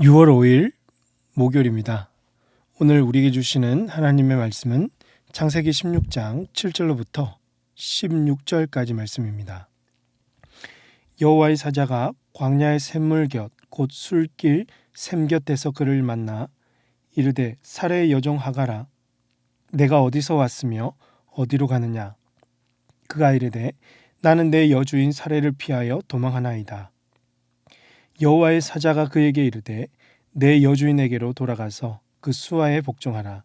6월 5일 목요일입니다. 오늘 우리에게 주시는 하나님의 말씀은 창세기 16장 7절로부터 16절까지 말씀입니다. 여호와의 사자가 광야의 샘물 곁 곧 술길 샘 곁에서 그를 만나 이르되 사레의 여종 하가라 내가 어디서 왔으며 어디로 가느냐. 그가 이르되 나는 내 여주인 사레를 피하여 도망하나이다. 여호와의 사자가 그에게 이르되 내 여주인에게로 돌아가서 그 수하에 복종하라.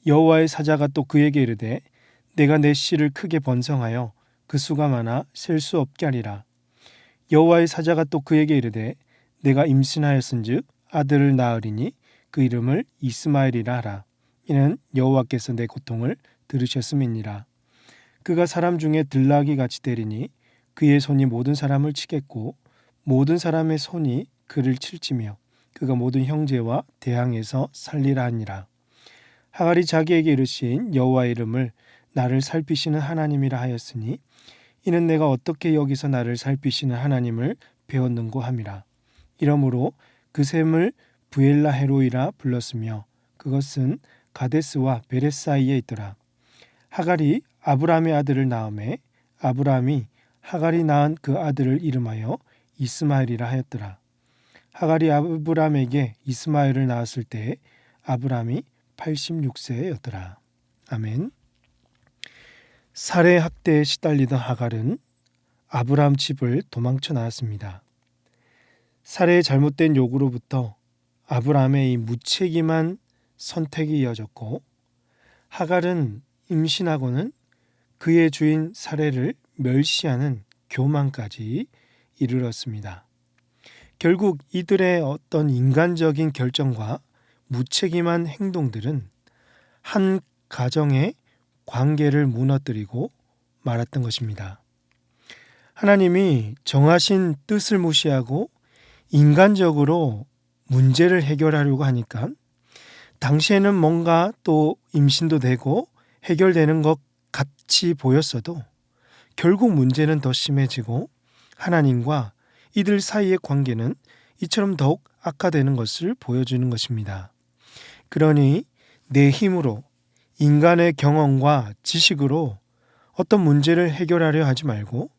여호와의 사자가 또 그에게 이르되 내가 내 씨를 크게 번성하여 그 수가 많아 셀 수 없게 하리라. 여호와의 사자가 또 그에게 이르되 내가 임신하였은즉 아들을 낳으리니 그 이름을 이스마엘이라 하라. 이는 여호와께서 내 고통을 들으셨음이니라. 그가 사람 중에 들나귀 같이 되리니 그의 손이 모든 사람을 치겠고 모든 사람의 손이 그를 칠지며 그가 모든 형제와 대항에서 살리라 하니라. 하갈이 자기에게 이르신 여호와의 이름을 나를 살피시는 하나님이라 하였으니 이는 내가 어떻게 여기서 나를 살피시는 하나님을 배웠는고 함이라. 이러므로 그 샘을 부엘라헤로이라 불렀으며 그것은 가데스와 베렛 사이에 있더라. 하갈이 아브람의 아들을 낳음에 아브람이 하갈이 낳은 그 아들을 이름하여 이스마엘이라 하였더라. 하갈이 아브람에게 이스마엘을 낳았을 때 아브람이 86세였더라. 아멘. 살해 학대에 시달리던 하갈은 아브람 집을 도망쳐 나왔습니다. 살해의 잘못된 요구로부터 아브람의 이 무책임한 선택이 이어졌고 하갈은 임신하고는 그의 주인 살해를 멸시하는 교만까지 이르렀습니다. 결국 이들의 어떤 인간적인 결정과 무책임한 행동들은 한 가정의 관계를 무너뜨리고 말았던 것입니다. 하나님이 정하신 뜻을 무시하고 인간적으로 문제를 해결하려고 하니까 당시에는 뭔가 또 임신도 되고 해결되는 것 같이 보였어도 결국 문제는 더 심해지고 하나님과 이들 사이의 관계는 이처럼 더욱 악화되는 것을 보여주는 것입니다. 그러니 내 힘으로 인간의 경험과 지식으로 어떤 문제를 해결하려 하지 말고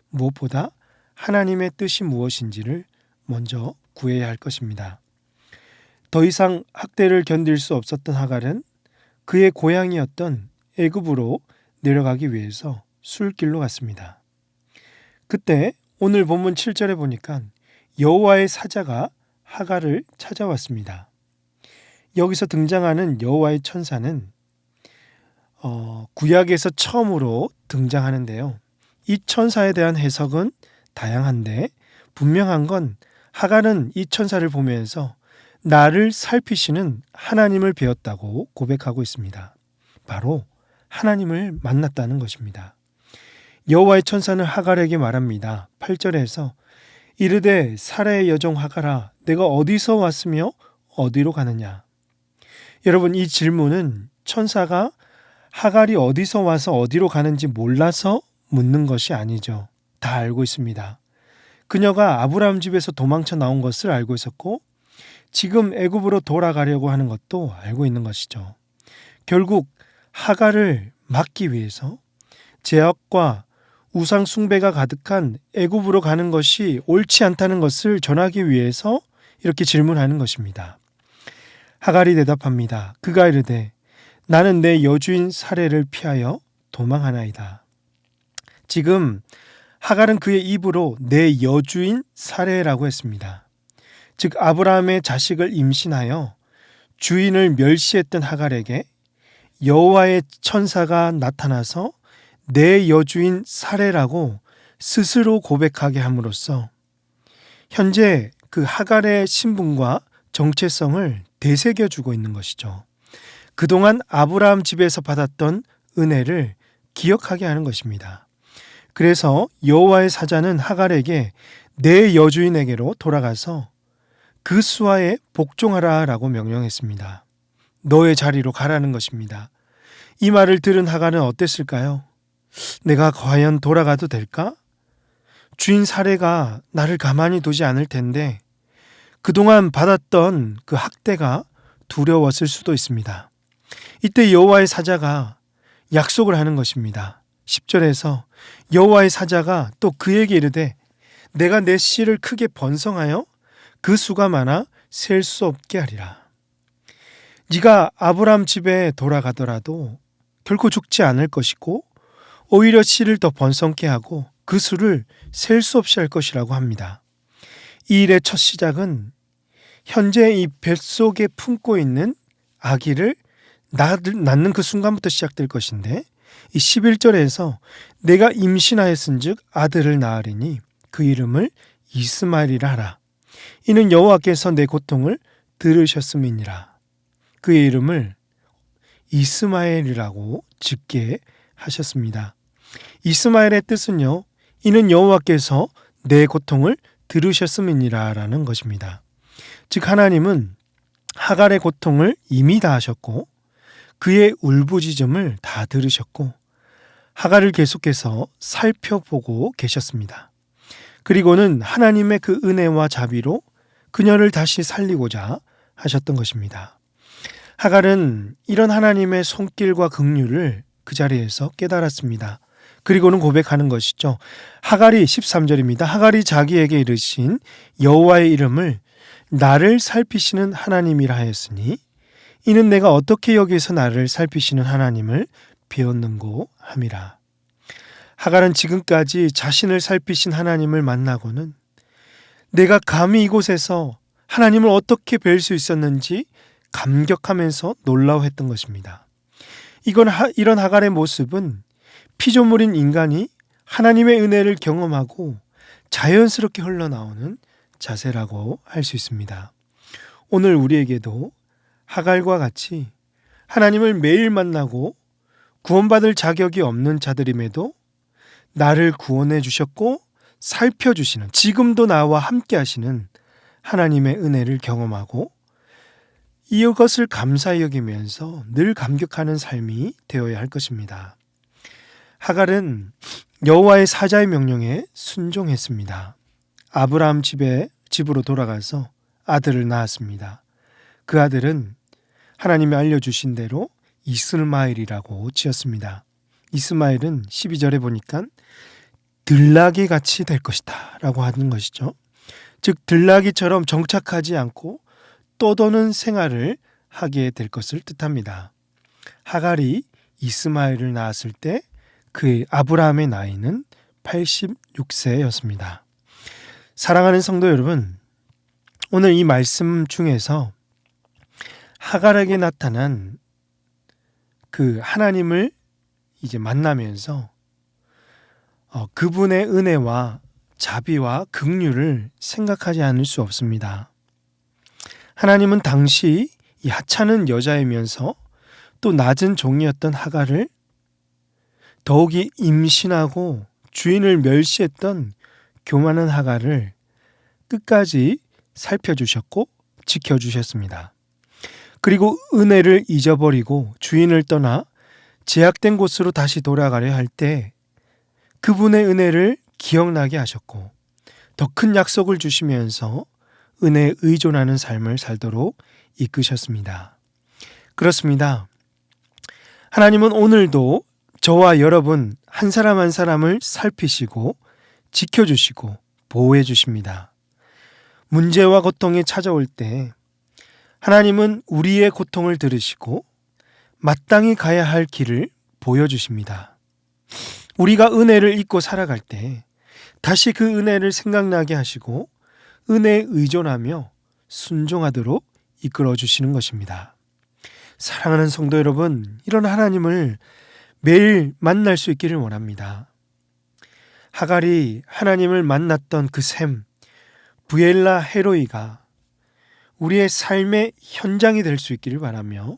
무엇보다 하나님의 뜻이 무엇인지를 먼저 구해야 할 것입니다. 더 이상 학대를 견딜 수 없었던 하갈은 그의 고향이었던 애굽으로 내려가기 위해서 술길로 갔습니다. 그때 오늘 본문 7절에 보니까 여호와의 사자가 하갈을 찾아왔습니다. 여기서 등장하는 여호와의 천사는 구약에서 처음으로 등장하는데요. 이 천사에 대한 해석은 다양한데 분명한 건 하갈은 이 천사를 보면서 나를 살피시는 하나님을 배웠다고 고백하고 있습니다. 바로 하나님을 만났다는 것입니다. 여호와의 천사는 하갈에게 말합니다. 8절에서 이르되 사라의 여종 하갈아 내가 어디서 왔으며 어디로 가느냐. 여러분 이 질문은 천사가 하갈이 어디서 와서 어디로 가는지 몰라서 묻는 것이 아니죠. 다 알고 있습니다. 그녀가 아브라함 집에서 도망쳐 나온 것을 알고 있었고 지금 애굽으로 돌아가려고 하는 것도 알고 있는 것이죠. 결국 하갈을 막기 위해서 제약과 우상 숭배가 가득한 애굽으로 가는 것이 옳지 않다는 것을 전하기 위해서 이렇게 질문하는 것입니다. 하갈이 대답합니다. 그가 이르되 나는 내 여주인 사레를 피하여 도망하나이다. 지금 하갈은 그의 입으로 내 여주인 사레라고 했습니다. 즉 아브라함의 자식을 임신하여 주인을 멸시했던 하갈에게 여호와의 천사가 나타나서 내 여주인 사레라고 스스로 고백하게 함으로써 현재 그 하갈의 신분과 정체성을 되새겨주고 있는 것이죠. 그동안 아브라함 집에서 받았던 은혜를 기억하게 하는 것입니다. 그래서 여호와의 사자는 하갈에게 내 여주인에게로 돌아가서 그 수하에 복종하라라고 명령했습니다. 너의 자리로 가라는 것입니다. 이 말을 들은 하갈은 어땠을까요? 내가 과연 돌아가도 될까? 주인 사레가 나를 가만히 두지 않을 텐데 그동안 받았던 그 학대가 두려웠을 수도 있습니다. 이때 여호와의 사자가 약속을 하는 것입니다. 10절에서 여호와의 사자가 또 그에게 이르되 내가 내 씨를 크게 번성하여 그 수가 많아 셀 수 없게 하리라. 네가 아브라함 집에 돌아가더라도 결코 죽지 않을 것이고 오히려 씨를 더 번성케 하고 그 수를 셀 수 없이 할 것이라고 합니다. 이 일의 첫 시작은 현재 이 뱃속에 품고 있는 아기를 낳는 그 순간부터 시작될 것인데 이 11절에서 내가 임신하였은즉 아들을 낳으리니 그 이름을 이스마엘이라 하라. 이는 여호와께서 내 고통을 들으셨음이니라. 그의 이름을 이스마엘이라고 짓게 하셨습니다. 이스마엘의 뜻은요, 이는 여호와께서 내 고통을 들으셨음이니라 라는 것입니다. 즉 하나님은 하갈의 고통을 이미 다 하셨고 그의 울부짖음을 다 들으셨고 하갈을 계속해서 살펴보고 계셨습니다. 그리고는 하나님의 그 은혜와 자비로 그녀를 다시 살리고자 하셨던 것입니다. 하갈은 이런 하나님의 손길과 긍휼을 그 자리에서 깨달았습니다. 그리고는 고백하는 것이죠. 하갈이 13절입니다. 하갈이 자기에게 이르신 여호와의 이름을 나를 살피시는 하나님이라 하였으니 이는 내가 어떻게 여기서 나를 살피시는 하나님을 배웠는고 함이라. 하갈은 지금까지 자신을 살피신 하나님을 만나고는 내가 감히 이곳에서 하나님을 어떻게 뵐 수 있었는지 감격하면서 놀라워했던 것입니다. 이런 하갈의 모습은 피조물인 인간이 하나님의 은혜를 경험하고 자연스럽게 흘러나오는 자세라고 할 수 있습니다. 오늘 우리에게도 하갈과 같이 하나님을 매일 만나고 구원받을 자격이 없는 자들임에도 나를 구원해 주셨고 살펴주시는, 지금도 나와 함께 하시는 하나님의 은혜를 경험하고 이것을 감사히 여기면서 늘 감격하는 삶이 되어야 할 것입니다. 하갈은 여호와의 사자의 명령에 순종했습니다. 아브라함 집으로 돌아가서 아들을 낳았습니다. 그 아들은 하나님이 알려주신 대로 이스마엘이라고 지었습니다. 이스마엘은 12절에 보니까 들나귀 같이 될 것이다 라고 하는 것이죠. 즉 들나귀처럼 정착하지 않고 떠도는 생활을 하게 될 것을 뜻합니다. 하갈이 이스마엘을 낳았을 때 그의 아브라함의 나이는 86세였습니다. 사랑하는 성도 여러분, 오늘 이 말씀 중에서 하갈에게 나타난 그 하나님을 이제 만나면서 그분의 은혜와 자비와 긍휼을 생각하지 않을 수 없습니다. 하나님은 당시 이 하찮은 여자이면서 또 낮은 종이었던 하갈을 더욱이 임신하고 주인을 멸시했던 교만한 하갈을 끝까지 살펴주셨고 지켜주셨습니다. 그리고 은혜를 잊어버리고 주인을 떠나 제약된 곳으로 다시 돌아가려 할 때 그분의 은혜를 기억나게 하셨고 더 큰 약속을 주시면서 은혜에 의존하는 삶을 살도록 이끄셨습니다. 그렇습니다. 하나님은 오늘도 저와 여러분 한 사람 한 사람을 살피시고 지켜주시고 보호해 주십니다. 문제와 고통이 찾아올 때 하나님은 우리의 고통을 들으시고 마땅히 가야 할 길을 보여주십니다. 우리가 은혜를 잊고 살아갈 때 다시 그 은혜를 생각나게 하시고 은혜에 의존하며 순종하도록 이끌어 주시는 것입니다. 사랑하는 성도 여러분, 이런 하나님을 매일 만날 수 있기를 원합니다. 하갈이 하나님을 만났던 그 셈, 부엘라 헤로이가 우리의 삶의 현장이 될 수 있기를 바라며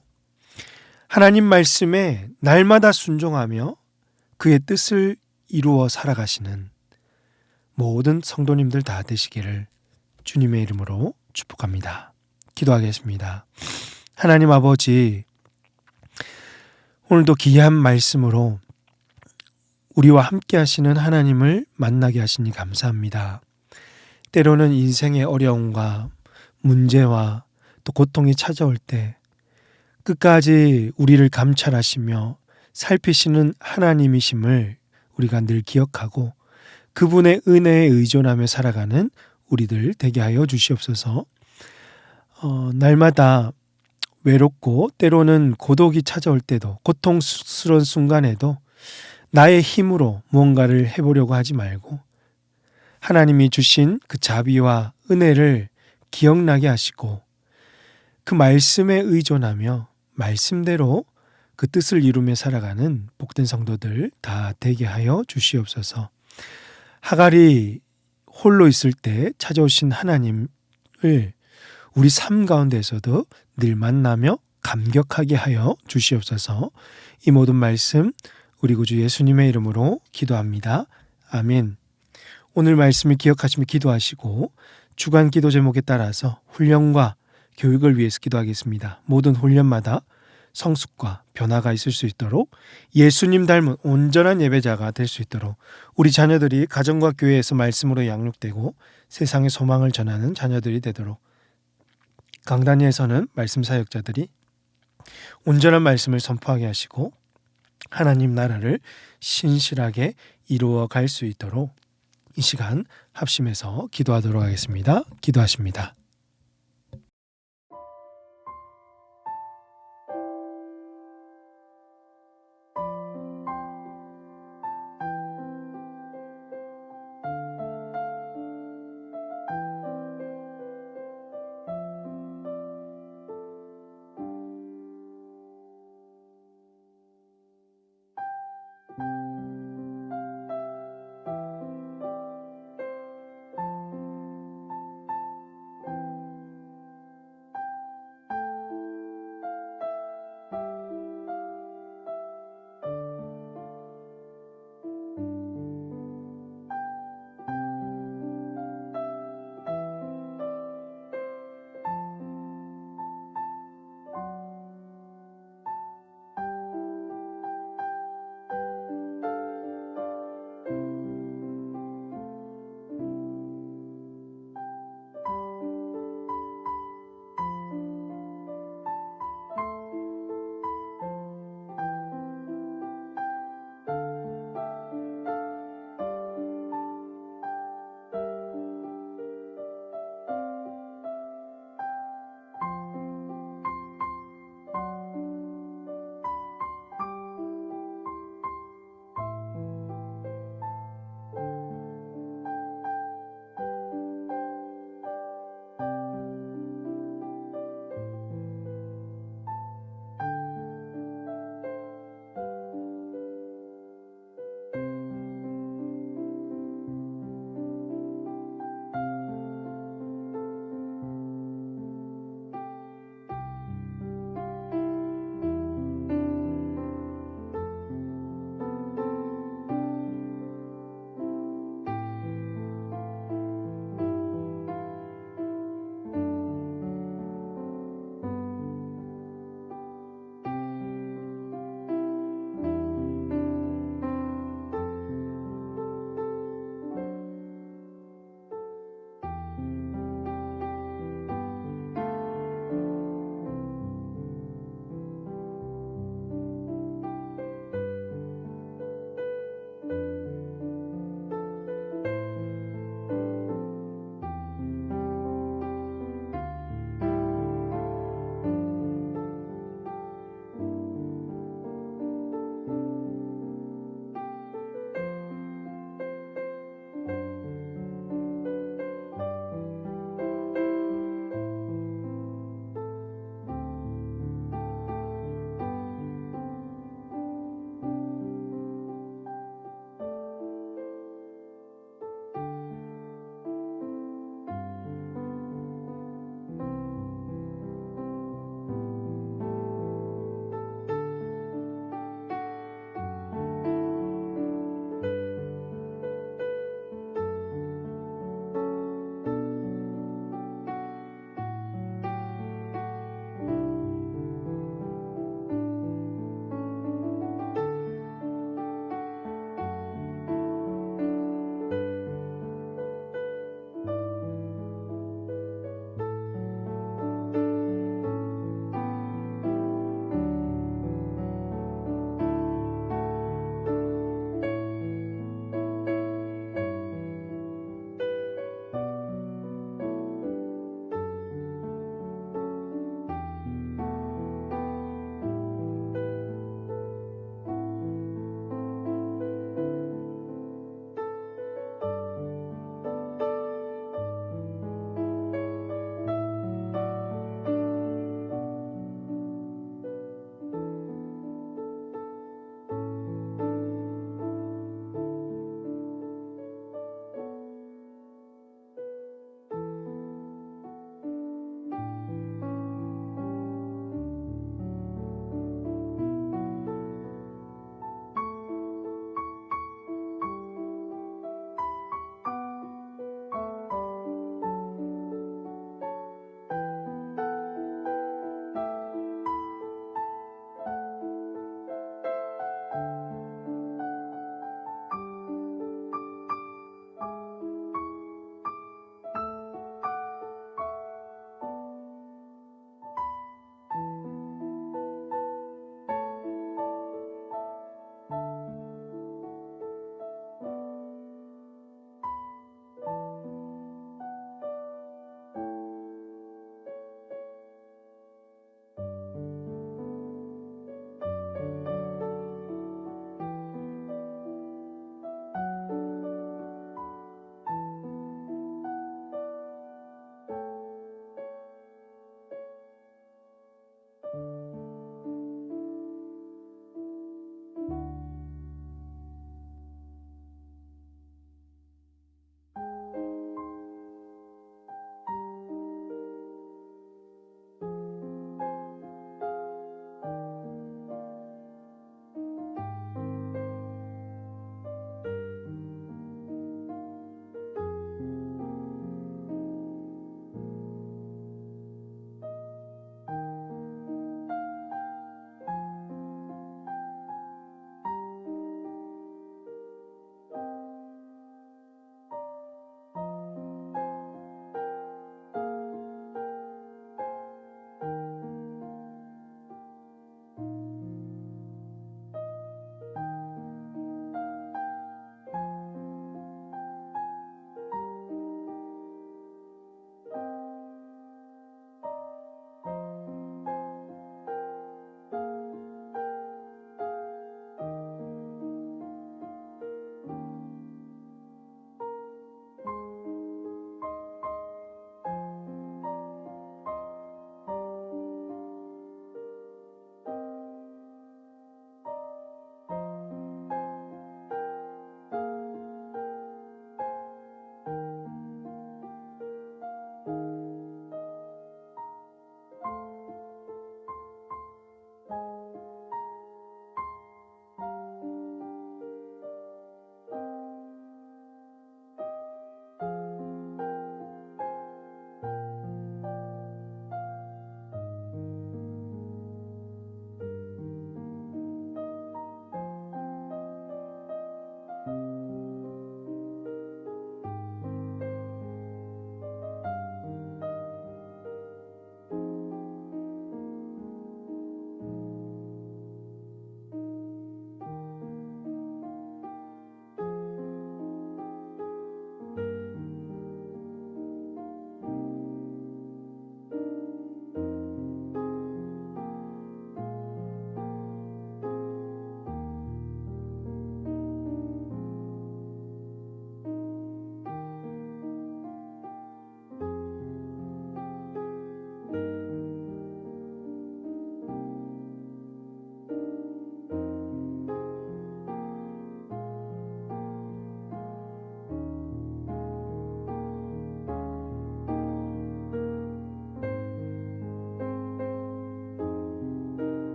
하나님 말씀에 날마다 순종하며 그의 뜻을 이루어 살아가시는 모든 성도님들 다 되시기를 주님의 이름으로 축복합니다. 기도하겠습니다. 하나님 아버지, 오늘도 귀한 말씀으로 우리와 함께 하시는 하나님을 만나게 하시니 감사합니다. 때로는 인생의 어려움과 문제와 또 고통이 찾아올 때 끝까지 우리를 감찰하시며 살피시는 하나님이심을 우리가 늘 기억하고 그분의 은혜에 의존하며 살아가는 우리들 되게 하여 주시옵소서. 날마다 외롭고 때로는 고독이 찾아올 때도 고통스러운 순간에도 나의 힘으로 무언가를 해보려고 하지 말고 하나님이 주신 그 자비와 은혜를 기억나게 하시고 그 말씀에 의존하며 말씀대로 그 뜻을 이루며 살아가는 복된 성도들 다 되게 하여 주시옵소서. 하갈이 홀로 있을 때 찾아오신 하나님을 우리 삶 가운데서도 늘 만나며 감격하게 하여 주시옵소서. 이 모든 말씀 우리 구주 예수님의 이름으로 기도합니다. 아멘. 오늘 말씀을 기억하시며 기도하시고 주간 기도 제목에 따라서 훈련과 교육을 위해서 기도하겠습니다. 모든 훈련마다 성숙과 변화가 있을 수 있도록 예수님 닮은 온전한 예배자가 될 수 있도록 우리 자녀들이 가정과 교회에서 말씀으로 양육되고 세상의 소망을 전하는 자녀들이 되도록 강단위에서는 말씀 사역자들이 온전한 말씀을 선포하게 하시고 하나님 나라를 신실하게 이루어 갈 수 있도록 이 시간 합심해서 기도하도록 하겠습니다. 기도하십니다.